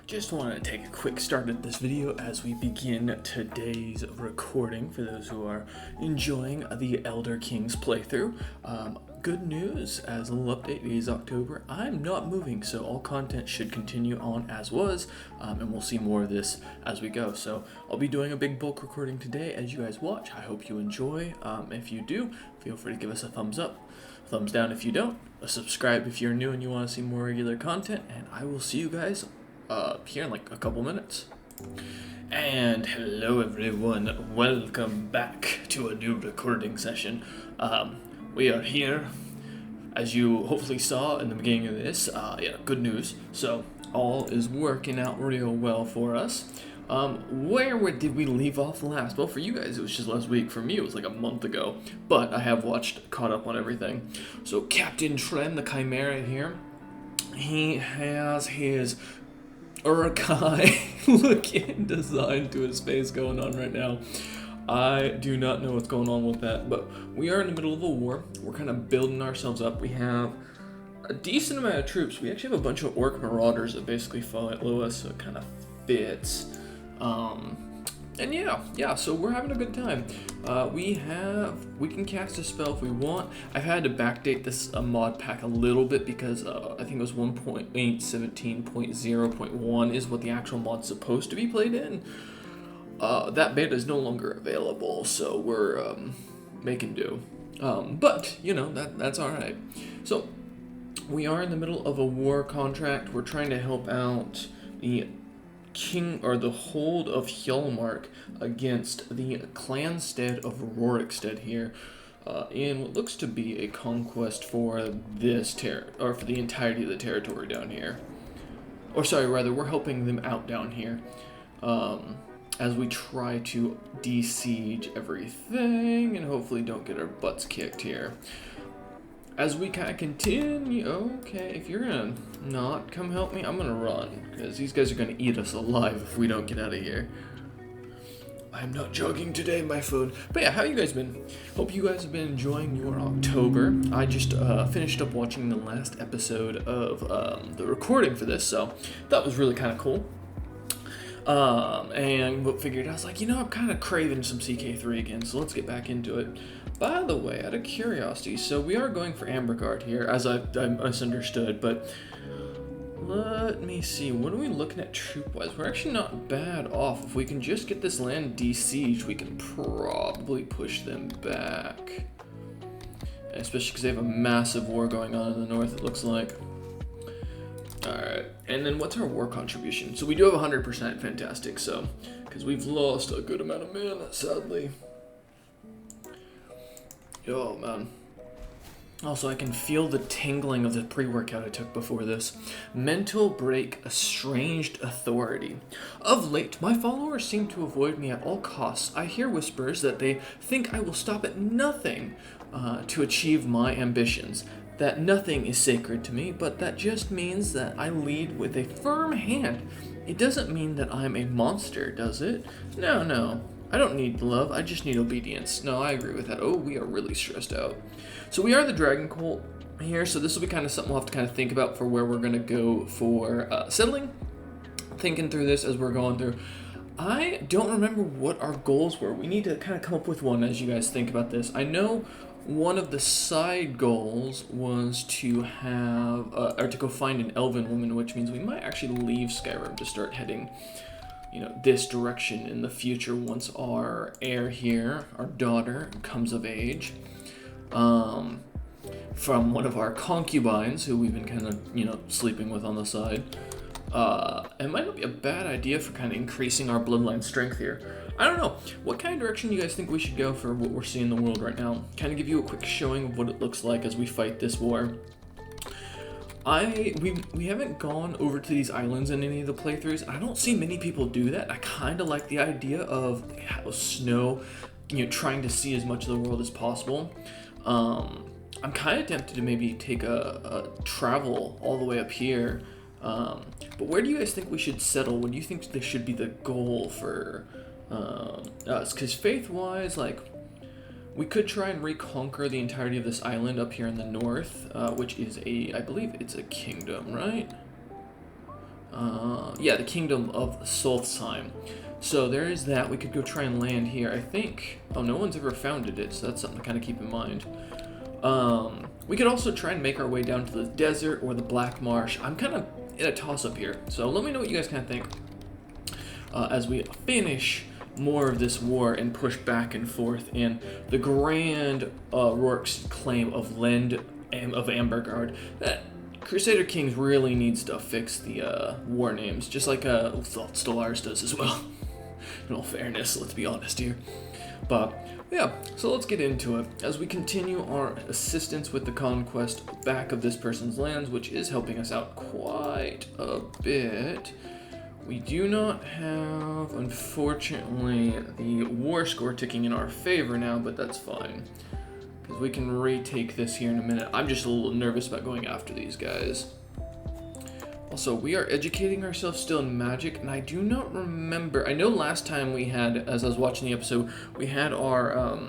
Just wanted to take a quick start at this video as we begin today's recording for those who are enjoying the Elder Kings playthrough. Good news, as a little update, it is October. I'm not moving, so all content should continue on as was, and we'll see more of this as we go. So I'll be doing a big bulk recording today as you guys watch. I hope you enjoy. If you do, feel free to give us a thumbs up, thumbs down if you don't, a subscribe if you're new and you want to see more regular content, and I will see you guys here in like a couple minutes. And hello everyone, welcome back to a new recording session. We are here, as you hopefully saw in the beginning of this. Good news. So all is working out real well for us. Where did we leave off last? Well, for you guys it was just last week. For me it was like a month ago, but I have caught up on everything. So Captain Tren, the Chimera here, he has his Urukai looking design to his face going on right now. I do not know what's going on with that, but we are in the middle of a war. We're kind of building ourselves up. We have a decent amount of troops. We actually have a bunch of orc marauders that basically follow us, so it kind of fits. And yeah, so we're having a good time. We can cast a spell if we want. I've had to backdate this mod pack a little bit because I think it was 1.817.0.1 is what the actual mod's supposed to be played in. That beta is no longer available, so we're making do. But you know, that's all right. So we are in the middle of a war contract. We're trying to help out the King, or the hold of Hjalmark, against the clanstead of Rorikstead here, in what looks to be a conquest for this or for the entirety of the territory down here. Or sorry, rather, we're helping them out down here, as we try to de-siege everything and hopefully don't get our butts kicked here. As we kind of continue, okay, if you're gonna not come help me, I'm gonna run, because these guys are gonna eat us alive if we don't get out of here. I'm not jogging today, my phone. But yeah, how you guys been? Hope you guys have been enjoying your October. I just finished up watching the last episode of the recording for this, so that was really kind of cool. And figured, I was like, you know, I'm kind of craving some CK3 again, so let's get back into it. By the way, out of curiosity, so we are going for Amberguard here, as I misunderstood, but let me see, what are we looking at troop-wise? We're actually not bad off. If we can just get this land de-sieged, we can probably push them back. Especially because they have a massive war going on in the north, it looks like. Alright, and then what's our war contribution? So we do have 100%, fantastic, so, because we've lost a good amount of mana, sadly. Oh man. Also, I can feel the tingling of the pre-workout I took before this. Mental break, estranged authority. Of late, my followers seem to avoid me at all costs. I hear whispers that they think I will stop at nothing to achieve my ambitions. That nothing is sacred to me, but that just means that I lead with a firm hand. It doesn't mean that I'm a monster, does it? No. I don't need love, I just need obedience. No, I agree with that. Oh, we are really stressed out. So we are the Dragon Cult here, so this will be kind of something we'll have to kind of think about for where we're going to go for settling. Thinking through this as we're going through. I don't remember what our goals were. We need to kind of come up with one as you guys think about this. I know one of the side goals was to have, or to go find an elven woman, which means we might actually leave Skyrim to start heading, you know, this direction in the future once our heir here, our daughter, comes of age, from one of our concubines who we've been kind of, you know, sleeping with on the side. It might not be a bad idea for kind of increasing our bloodline strength here. I don't know. What kind of direction do you guys think we should go for what we're seeing in the world right now? Kind of give you a quick showing of what it looks like as we fight this war. We haven't gone over to these islands in any of the playthroughs. I don't see many people do that. I kind of like the idea of how snow, you know, trying to see as much of the world as possible. I'm kind of tempted to maybe take a travel all the way up here. But where do you guys think we should settle? What do you think this should be the goal for us? Because faith-wise, like, we could try and reconquer the entirety of this island up here in the north, which is I believe it's a kingdom, right? Yeah, the Kingdom of Solstheim. So there is that. We could go try and land here. I think... Oh, no one's ever founded it, so that's something to kind of keep in mind. We could also try and make our way down to the desert or the Black Marsh. I'm kind of in a toss-up here, so let me know what you guys kind of think as we finish more of this war and push back and forth in the grand Rourke's claim of Lend of Amberguard. That Crusader Kings really needs to fix the war names, just like Stellaris does as well. In all fairness, let's be honest here. But yeah, so let's get into it as we continue our assistance with the conquest back of this person's lands, which is helping us out quite a bit. We do not have, unfortunately, the war score ticking in our favor now, but that's fine, because we can retake this here in a minute. I'm just a little nervous about going after these guys. Also, we are educating ourselves still in magic, and I do not remember. I know last time we had, as I was watching the episode, we had our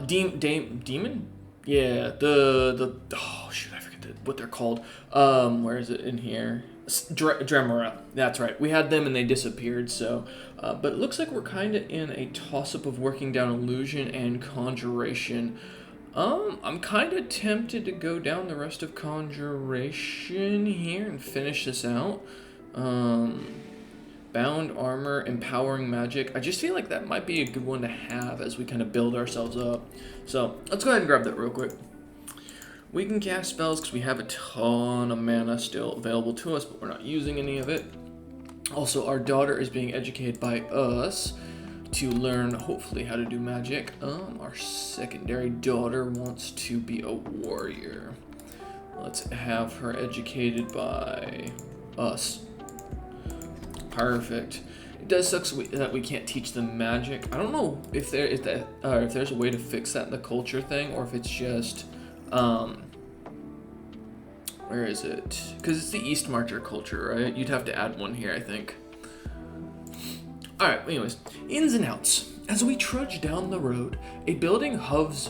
demon. Yeah, oh shoot, I forget what they're called. Where is it in here? Dremora. That's right. We had them and they disappeared. So, but it looks like we're kind of in a toss-up of working down illusion and conjuration. I'm kind of tempted to go down the rest of conjuration here and finish this out. Bound armor, empowering magic. I just feel like that might be a good one to have as we kind of build ourselves up. So let's go ahead and grab that real quick. We can cast spells because we have a ton of mana still available to us, but we're not using any of it. Also, our daughter is being educated by us to learn, hopefully, how to do magic. Our secondary daughter wants to be a warrior. Let's have her educated by us. Perfect. It does suck that we can't teach them magic. I don't know if there's a way to fix that in the culture thing, or if it's just where is it? Because it's the East Marcher culture, right? You'd have to add one here, I think. Alright, anyways, ins and outs. As we trudge down the road, a building hoves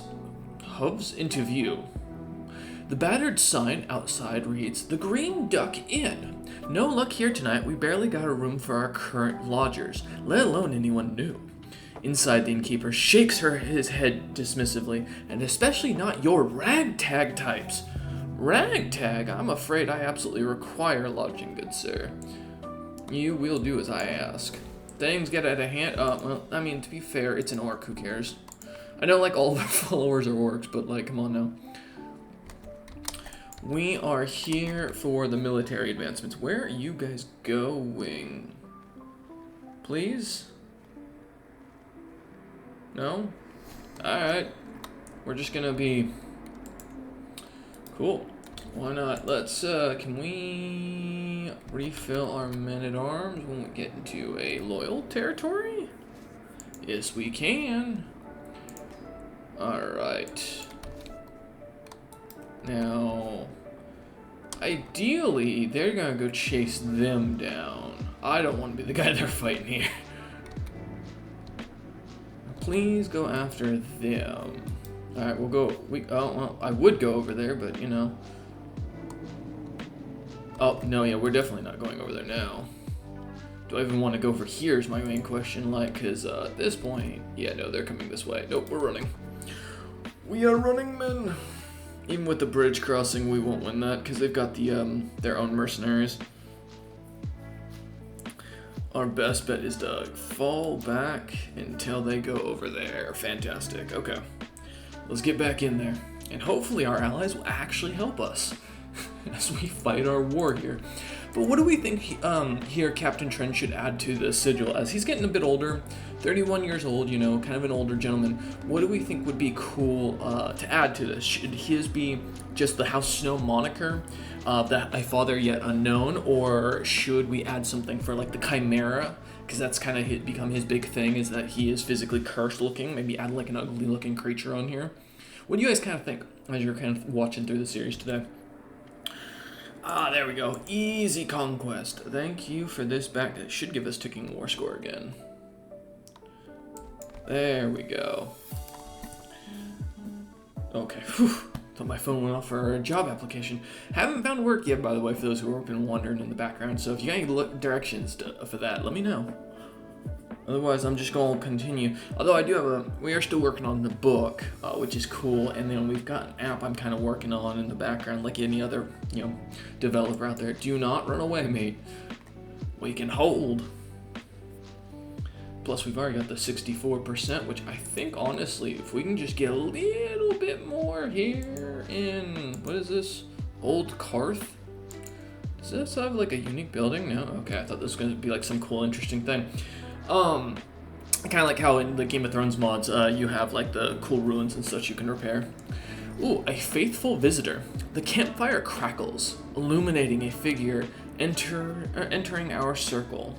into view. The battered sign outside reads, "The Green Duck Inn. No luck here tonight. We barely got a room for our current lodgers, let alone anyone new." Inside, the innkeeper shakes his head dismissively, "And especially not your ragtag types." "Ragtag? I'm afraid I absolutely require lodging, good sir." "You will do as I ask." Things get out of hand. Well, I mean, to be fair, it's an orc. Who cares? I know, like, all of our followers are orcs, but, like, come on now. We are here for the military advancements. Where are you guys going? Please? No? Alright. We're just gonna be... Cool. Why not? Let's, can we refill our men-at-arms when we get into a loyal territory? Yes, we can. Alright. Now, ideally, they're gonna go chase them down. I don't want to be the guy they're fighting here. Please go after them. Alright, we'll go. Oh, well, I would go over there, but, you know. Oh, no, yeah, we're definitely not going over there now. Do I even want to go over here is my main question, like, because at this point, yeah, no, they're coming this way. Nope, we're running. We are running, men. Even with the bridge crossing, we won't win that, because they've got the their own mercenaries. Our best bet is to fall back until they go over there. Fantastic, okay. Let's get back in there. And hopefully our allies will actually help us as we fight our war here. But what do we think here Captain Tren should add to the sigil? As he's getting a bit older, 31 years old, you know, kind of an older gentleman. What do we think would be cool to add to this? Should his be just the House Snow moniker, that a father yet unknown, or should we add something for like the Chimera? Because that's kind of become his big thing, is that he is physically cursed looking. Maybe add like an ugly looking creature on here. What do you guys kind of think as you're kind of watching through the series today? Ah, there we go. Easy conquest. Thank you for this back. It should give us ticking war score again. There we go. Okay. Whew. Thought my phone went off for a job application. Haven't found work yet, by the way, for those who have been wondering in the background. So if you got any directions for that, let me know. Otherwise, I'm just going to continue. Although I do have we are still working on the book, which is cool. And then we've got an app I'm kind of working on in the background, like any other, developer out there. Do not run away, mate. We can hold. Plus, we've already got the 64%, which I think, honestly, if we can just get a little bit more here in, what is this? Old Karth? Does this have, like, a unique building? No? Okay, I thought this was going to be, like, some cool, interesting thing. Kind of like how in the Game of Thrones mods, you have, like, the cool ruins and such you can repair. Ooh, a faithful visitor. The campfire crackles, illuminating a figure entering our circle.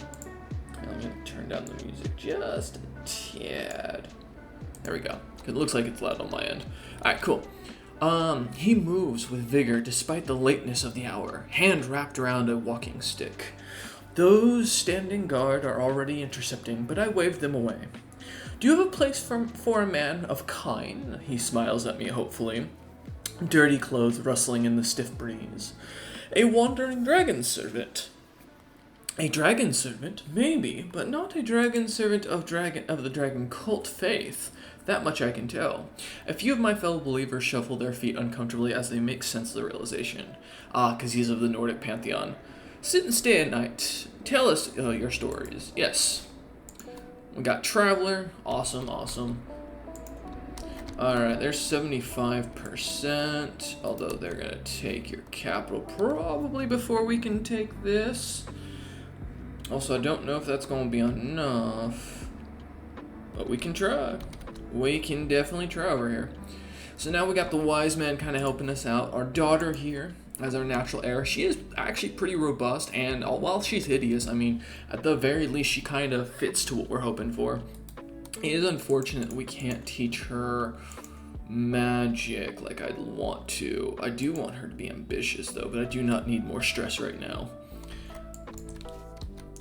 I'm gonna turn down the music just a tad. There we go. It looks like it's loud on my end. Alright, cool. He moves with vigor despite the lateness of the hour, hand wrapped around a walking stick. Those standing guard are already intercepting, but I wave them away. Do you have a place for a man of kind? He smiles at me hopefully. Dirty clothes rustling in the stiff breeze. A wandering dragon servant. A dragon servant? Maybe, but not a dragon servant of the dragon cult faith. That much I can tell. A few of my fellow believers shuffle their feet uncomfortably as they make sense of the realization. Because he's of the Nordic pantheon. Sit and stay at night. Tell us your stories. Yes. We got Traveler. Awesome, awesome. Alright, there's 75%. Although they're going to take your capital probably before we can take this. Also, I don't know if that's going to be enough. But we can try. We can definitely try over here. So now we got the wise man kind of helping us out. Our daughter here as our natural heir. She is actually pretty robust, and while she's hideous, I mean, at the very least, she kind of fits to what we're hoping for. It is unfortunate we can't teach her magic like I'd want to. I do want her to be ambitious, though, but I do not need more stress right now.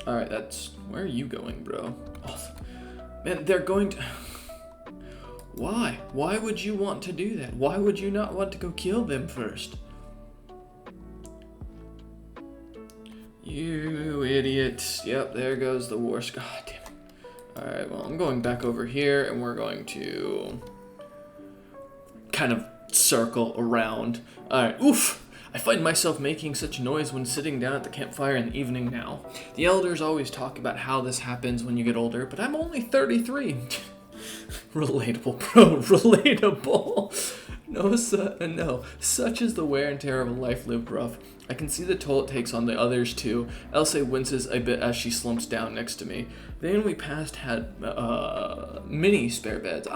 Alright, that's... Where are you going, bro? Oh, man, they're going to... Why? Why would you want to do that? Why would you not want to go kill them first? You idiot. Yep, there goes the war. God damn it. Alright, well, I'm going back over here, and we're going to kind of circle around. Alright, oof! I find myself making such noise when sitting down at the campfire in the evening now. The elders always talk about how this happens when you get older, but I'm only 33. Relatable, bro. Relatable. No, such is the wear and tear of a life lived rough. I can see the toll it takes on the others too. Elsa winces a bit as she slumps down next to me. The inn we passed had many spare beds.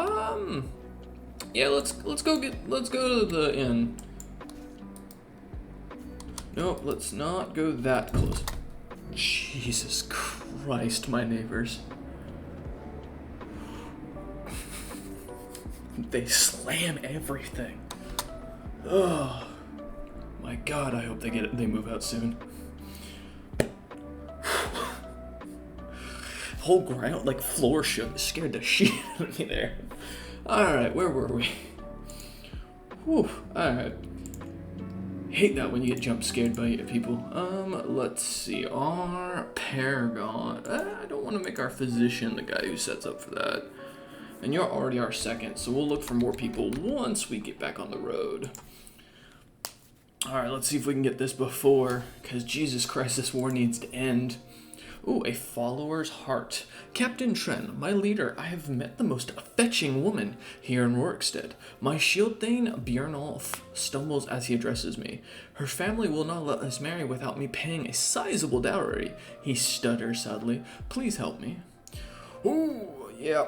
Yeah, let's go to the inn. No, let's not go that close. Jesus Christ, my neighbors. They slam everything. Oh my God! I hope they move out soon. Whole ground, like floor shook, scared the shit out of me there. All right, where were we? Whew. All right. Hate that when you get jump scared by people. Let's see. Our Paragon. I don't want to make our physician the guy who sets up for that. And you're already our second, so we'll look for more people once we get back on the road. Alright, let's see if we can get this before, because Jesus Christ, this war needs to end. Ooh, a follower's heart. Captain Tren, my leader, I have met the most fetching woman here in Rorikstead. My shield thane, Bjornolf, stumbles as he addresses me. Her family will not let us marry without me paying a sizable dowry. He stutters sadly. Please help me. Ooh, yeah,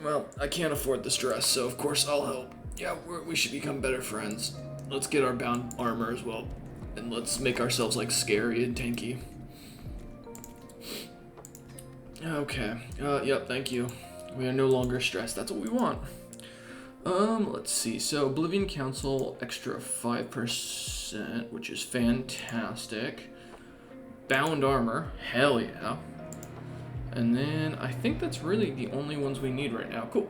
well, I can't afford the stress, so of course I'll help. Yeah, we should become better friends. Let's get our bound armor as well, and let's make ourselves, like, scary and tanky. Okay, yep, thank you. We are no longer stressed, that's what we want. Let's see, so Oblivion Council, extra 5%, which is fantastic. Bound armor, hell yeah. And then I think that's really the only ones we need right now. Cool.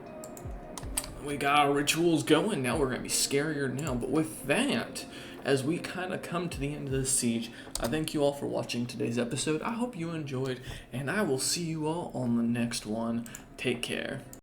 we got our rituals going. Now we're going to be scarier now. But with that, as we kind of come to the end of this siege, I thank you all for watching today's episode. I hope you enjoyed, and I will see you all on the next one. Take care.